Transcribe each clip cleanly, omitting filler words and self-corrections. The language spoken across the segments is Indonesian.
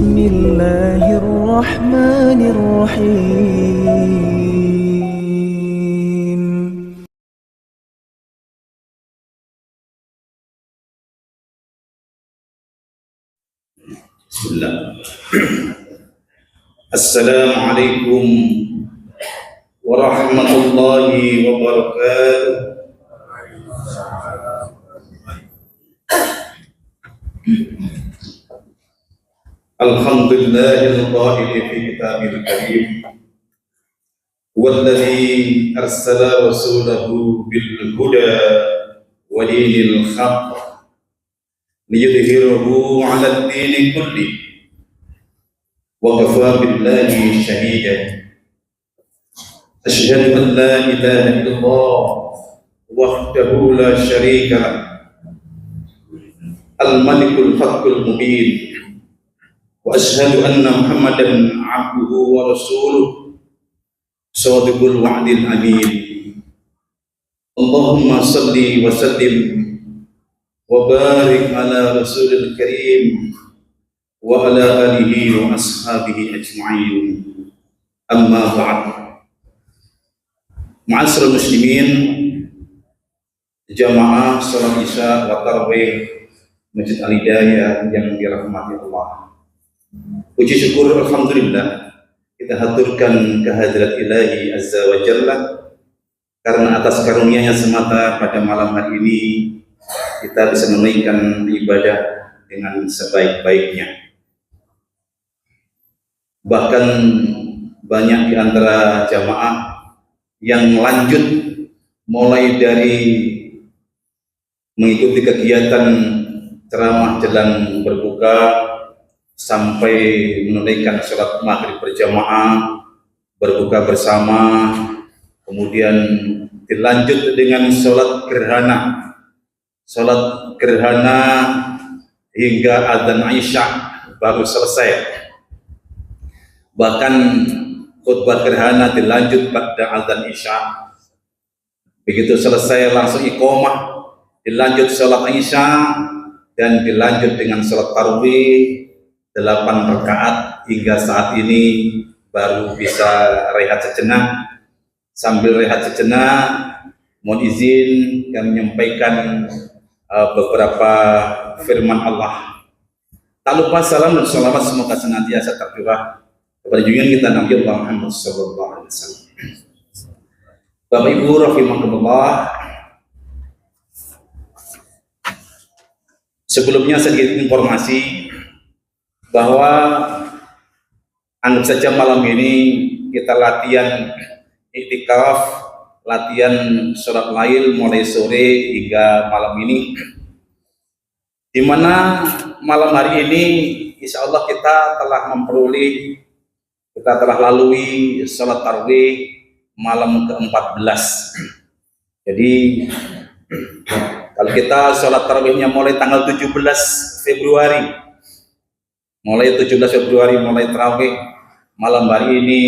بسم الله الرحمن الرحيم. بسم الله. السلام عليكم ورحمة الله وبركاته. الحمد لله القائل في كتابه الكريم والذي أرسل رسوله بالهدى ودين الحق ليظهره على الدين كله وكفى بالله شهيدا. أشهد أن لا إله إلا الله وحده لا شريك له الملك الحق المبين، وأشهد أن محمدا عبده ورسوله صادق الوعد الأمين. اللهم صل وسلم وبارك على رسول الكريم وعلى آله وأصحابه أجمعين. أما بعد. Ma'asyiral muslimin, jamaah salat Isya wa tarawih Masjid Al-Hidayah yang dirahmati Allah. Puji syukur alhamdulillah kita haturkan kehadirat Ilahi Azza wa Jalla, karena atas karunia-Nya semata pada malam hari ini kita bisa menunaikan ibadah dengan sebaik-baiknya. Bahkan banyak di antara jamaah yang lanjut mulai dari mengikuti kegiatan ceramah jelang berbuka sampai menunaikan sholat maghrib berjamaah, berbuka bersama, kemudian dilanjut dengan sholat gerhana hingga adzan Isya baru selesai. Bahkan khutbah gerhana dilanjut pada adzan Isya. Begitu selesai langsung iqomah, dilanjut sholat Isya, dan dilanjut dengan sholat tarawih 8 rakaat hingga saat ini baru bisa rehat sejenak. Sambil rehat sejenak, mohon izin kami menyampaikan beberapa firman Allah. Tak lupa salam dan sholawat semoga senantiasa tercurah kepada junjungan kita Nabi Allah Muhammad sallallahu alaihi wasallam. Bapak Ibu rahimakumullah, sebelumnya sedikit informasi bahwa anggap saja malam ini kita latihan iktikaf, latihan sholat lail mulai sore hingga malam ini, di mana malam hari ini insya Allah kita telah lalui sholat tarawih malam ke-14. Jadi kalau kita sholat tarawihnya mulai tanggal 17 Februari, mulai tarawih, malam hari ini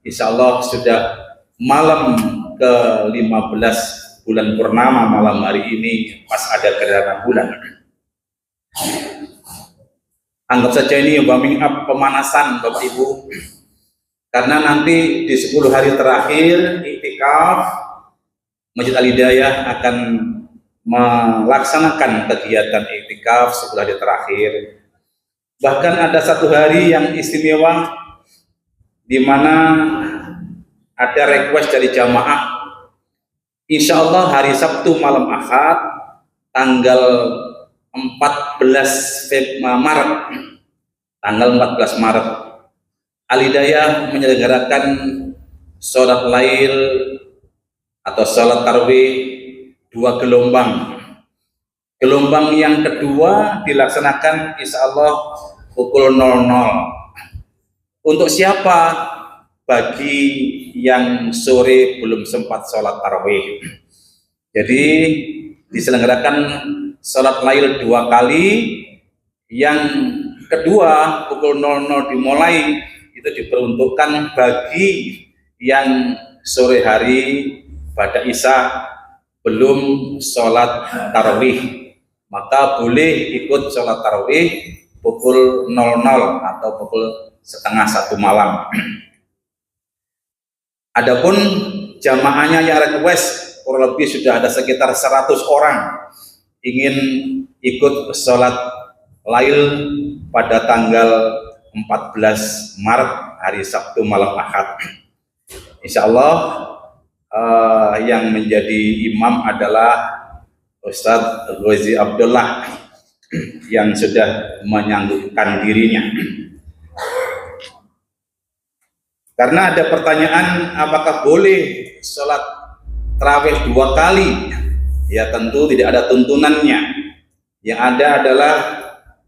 insya Allah sudah malam ke-15 bulan purnama. Malam hari ini pas ada gerhana bulan. Anggap saja ini warming up, pemanasan Bapak Ibu, karena nanti di 10 hari terakhir iktikaf Masjid Al-Hidayah akan melaksanakan kegiatan iktikaf 10 hari terakhir. Bahkan ada 1 hari yang istimewa, di mana ada request dari jamaah, insya Allah hari Sabtu malam Ahad tanggal 14 Maret Al-Hidayah menyelenggarakan sholat lail atau sholat tarawih 2 gelombang. Gelombang yang kedua dilaksanakan insya Allah pukul 00. Untuk siapa? Bagi yang sore belum sempat sholat tarawih. Jadi diselenggarakan sholat lail 2 kali. Yang kedua pukul 00 dimulai, itu diperuntukkan bagi yang sore hari pada Isya belum sholat tarawih, maka boleh ikut sholat tarawih pukul 00 atau pukul setengah 1 malam. Adapun jamaahnya yang request kurang lebih sudah ada sekitar 100 orang ingin ikut sholat Lail pada tanggal 14 Maret hari Sabtu malam Ahad. Insya Allah yang menjadi imam adalah Ustadz Ghazi Abdullah yang sudah menyanggupkan dirinya. Karena ada pertanyaan apakah boleh sholat tarawih 2 kali? Ya tentu tidak ada tuntunannya. Yang ada adalah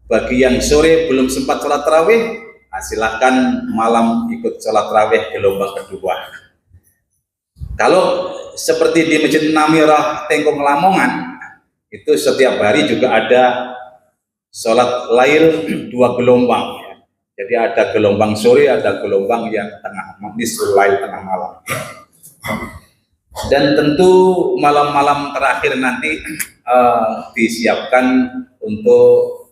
bagi yang sore belum sempat sholat tarawih, silahkan malam ikut sholat tarawih gelombang kedua. Kalau seperti di Masjid Namirah Tengkong Lamongan, itu setiap hari juga ada sholat Lail 2 gelombang. Jadi ada gelombang sore, ada gelombang yang tengah, nisful lail, tengah malam. Dan tentu malam-malam terakhir nanti disiapkan untuk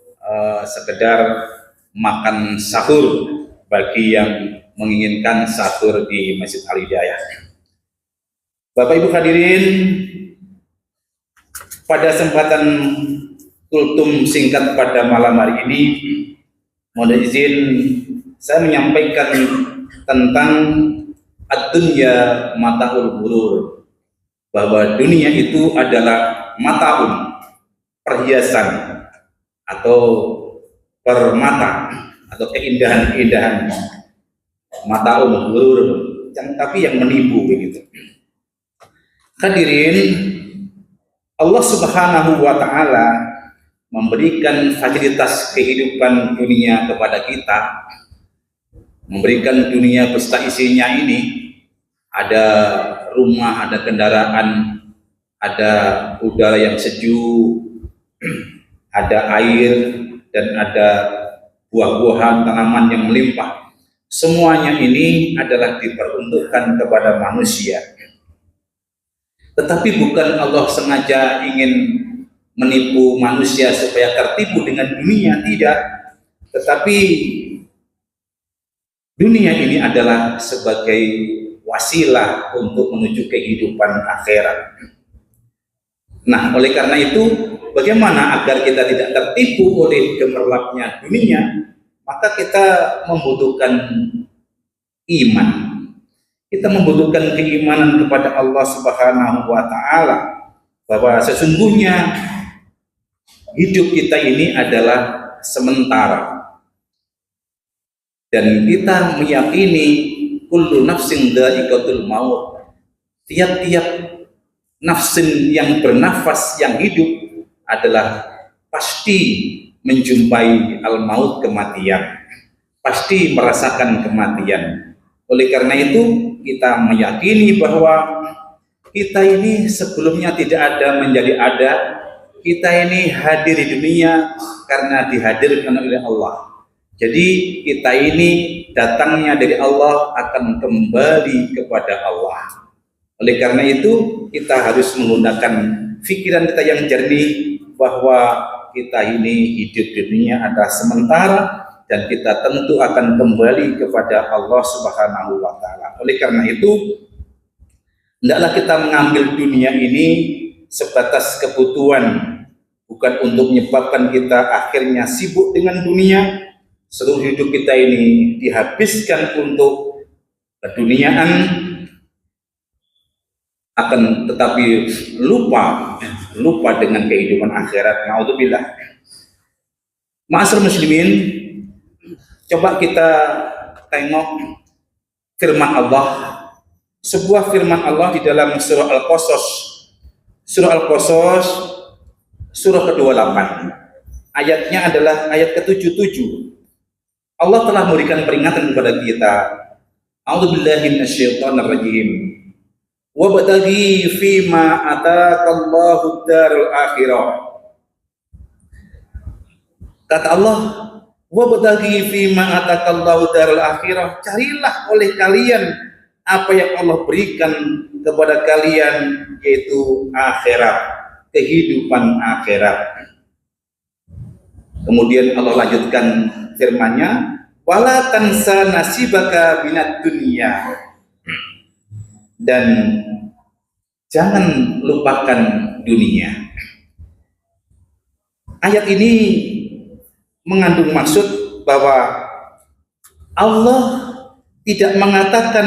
sekedar makan sahur bagi yang menginginkan sahur di Masjid Al Hidayah. Bapak Ibu hadirin, pada kesempatan kultum singkat pada malam hari ini, mohon izin saya menyampaikan tentang ad-dunya mataul ghurur, bahwa dunia itu adalah mataun, perhiasan atau permata atau keindahan-keindahan, mataul ghurur, tapi yang menipu begitu. Hadirin, Allah Subhanahu wa taala memberikan fasilitas kehidupan dunia kepada kita, memberikan dunia beserta isinya ini, ada rumah, ada kendaraan, ada udara yang sejuk, ada air, dan ada buah-buahan, tanaman yang melimpah. Semuanya ini adalah diperuntukkan kepada manusia. Tetapi bukan Allah sengaja ingin menipu manusia supaya tertipu dengan dunia, tidak. Tetapi dunia ini adalah sebagai wasilah untuk menuju kehidupan akhirat. Nah, oleh karena itu, bagaimana agar kita tidak tertipu oleh gemerlapnya dunia? Maka kita membutuhkan iman. Kita membutuhkan keimanan kepada Allah Subhanahu wa taala, bahwa sesungguhnya hidup kita ini adalah sementara, dan kita meyakini kullu nafsin dha'iqatul maut, tiap-tiap nafsin yang bernafas, yang hidup adalah pasti menjumpai al-maut, kematian, pasti merasakan kematian. Oleh karena itu kita meyakini bahwa kita ini sebelumnya tidak ada menjadi ada. Kita ini hadir di dunia karena dihadirkan oleh Allah. Jadi kita ini datangnya dari Allah, akan kembali kepada Allah. Oleh karena itu kita harus menggunakan pikiran kita yang jernih, bahwa kita ini hidup di dunia adalah sementara, dan kita tentu akan kembali kepada Allah Subhanahu wa taala. Oleh karena itu, hendaklah kita mengambil dunia ini sebatas kebutuhan, bukan untuk menyebabkan kita akhirnya sibuk dengan dunia. Seluruh hidup kita ini dihabiskan untuk keduniaan, akan tetapi lupa dengan kehidupan akhirat. Naudzubillah. Ma'asyiral muslimin, coba kita tengok firman Allah, sebuah firman Allah di dalam surah Al-Qasas, surah ke-28. Ayatnya adalah ayat ke-77. Allah telah memberikan peringatan kepada kita. A'udzubillahi minasyaitonir rajim. Wabtaghi fima ataqallahu darul akhirah. Kata Allah, wabtaghi fima ataqallahu darul akhirah, carilah oleh kalian apa yang Allah berikan kepada kalian, yaitu akhirat, kehidupan akhirat. Kemudian Allah lanjutkan firman-Nya, wala tansa nasibaka minad dunya, dan jangan lupakan dunia. Ayat ini mengandung maksud bahwa Allah tidak mengatakan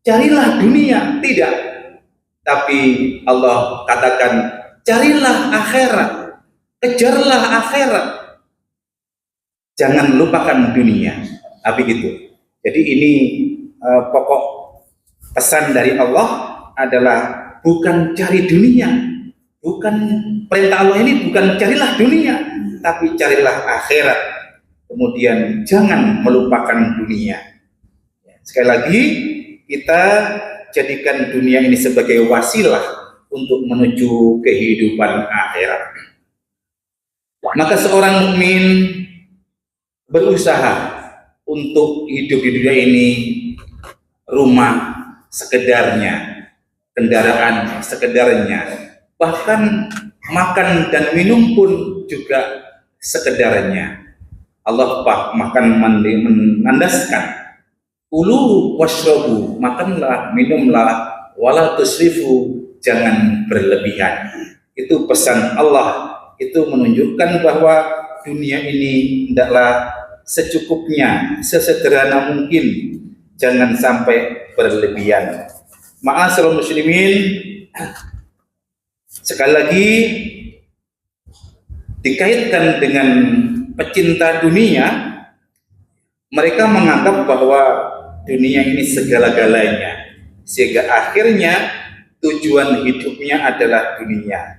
carilah dunia, tidak, tapi Allah katakan carilah akhirat, kejarlah akhirat, jangan lupakan dunia. Begitu. Jadi ini pokok pesan dari Allah adalah bukan cari dunia, bukan perintah Allah ini bukan carilah dunia, tapi carilah akhirat. Kemudian jangan melupakan dunia. Sekali lagi, kita jadikan dunia ini sebagai wasilah untuk menuju kehidupan akhirat. Maka seorang mukmin berusaha untuk hidup di dunia ini, rumah sekedarnya, kendaraan sekedarnya, bahkan makan dan minum pun juga sekedarnya. Allah makan menandaskan, kulu washrabu, makanlah, minumlah, wala tusrifu, jangan berlebihan. Itu pesan Allah. Itu menunjukkan bahwa dunia ini hendaklah secukupnya, sesederhana mungkin, jangan sampai berlebihan. Ma'asyiral muslimin, sekali lagi dikaitkan dengan pecinta dunia, mereka menganggap bahwa dunia ini segala-galanya, sehingga akhirnya tujuan hidupnya adalah dunia.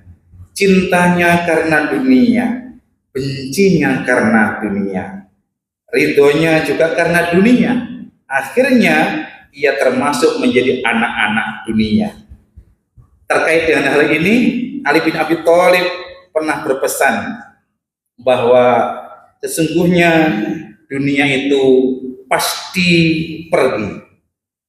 Cintanya karena dunia, bencinya karena dunia, ridhonya juga karena dunia. Akhirnya ia termasuk menjadi anak-anak dunia. Terkait dengan hal ini, Ali bin Abi Thalib pernah berpesan bahwa sesungguhnya dunia itu pasti pergi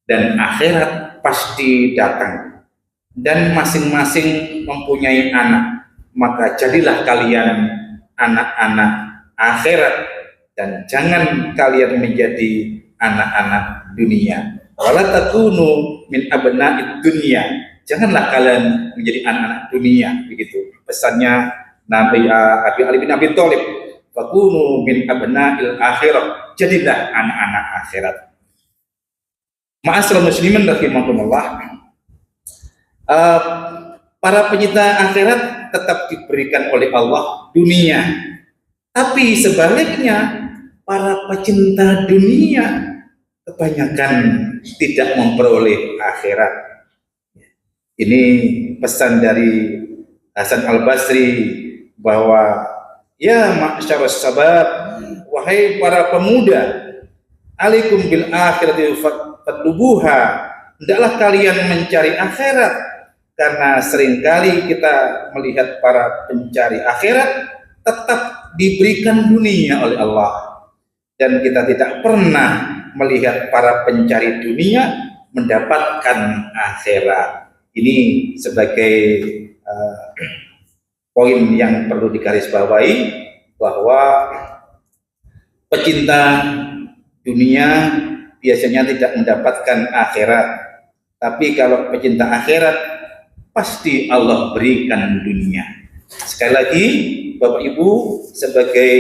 dan akhirat pasti datang, dan masing-masing mempunyai anak. Maka jadilah kalian anak-anak akhirat dan jangan kalian menjadi anak-anak dunia. Wala takunu min abna'id dunya, janganlah kalian menjadi anak-anak dunia. Begitu pesannya Nabi Ali bin Abi Thalib. Fakunu min abna'il akhirah, jadilah anak-anak akhirat. Ma'asyiral muslimin rahimakumullah, para pencinta akhirat tetap diberikan oleh Allah dunia, tapi sebaliknya para pecinta dunia kebanyakan tidak memperoleh akhirat. Ini pesan dari Hasan Al-Basri bahwa ya ma'syarus sabab, wahai para pemuda, alaikum bil akhirati fatlubuha, hendaklah kalian mencari akhirat, karena seringkali kita melihat para pencari akhirat tetap diberikan dunia oleh Allah, dan kita tidak pernah melihat para pencari dunia mendapatkan akhirat. Ini sebagai poin yang perlu digarisbawahi, bahwa pecinta dunia biasanya tidak mendapatkan akhirat, tapi kalau pecinta akhirat pasti Allah berikan dunia. Sekali lagi Bapak Ibu, sebagai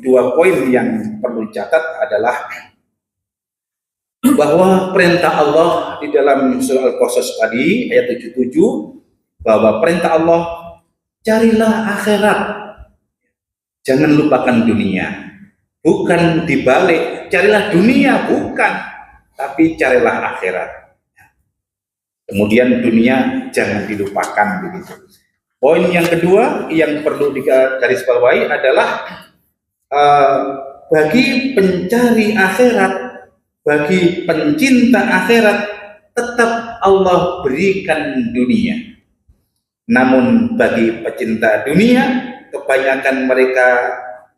dua poin yang perlu dicatat adalah bahwa perintah Allah di dalam surah Al-Qasas tadi ayat 77, bahwa perintah Allah carilah akhirat, jangan lupakan dunia. Bukan dibalik, carilah dunia, bukan, tapi carilah akhirat. Kemudian dunia jangan dilupakan, begitu. Poin yang kedua yang perlu digarisbawahi adalah bagi pencari akhirat, bagi pencinta akhirat, tetap Allah berikan dunia. Namun bagi pecinta dunia, kebanyakan mereka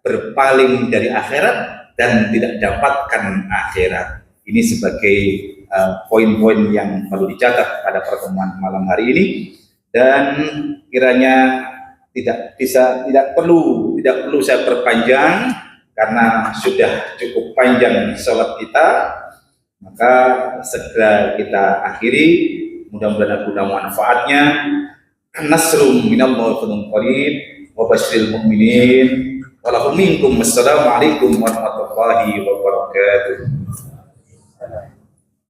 berpaling dari akhirat dan tidak dapatkan akhirat. Ini sebagai poin-poin yang perlu dicatat pada pertemuan malam hari ini, dan kiranya tidak perlu saya perpanjang karena sudah cukup panjang sholat kita, maka segera kita akhiri. Mudah-mudahan ada manfaatnya. Nasrum minallahi wa fadlun qarib wa basyiril mu'minin wa lahum minkum. Wassalamualaikum warahmatullahi wabarakatuh.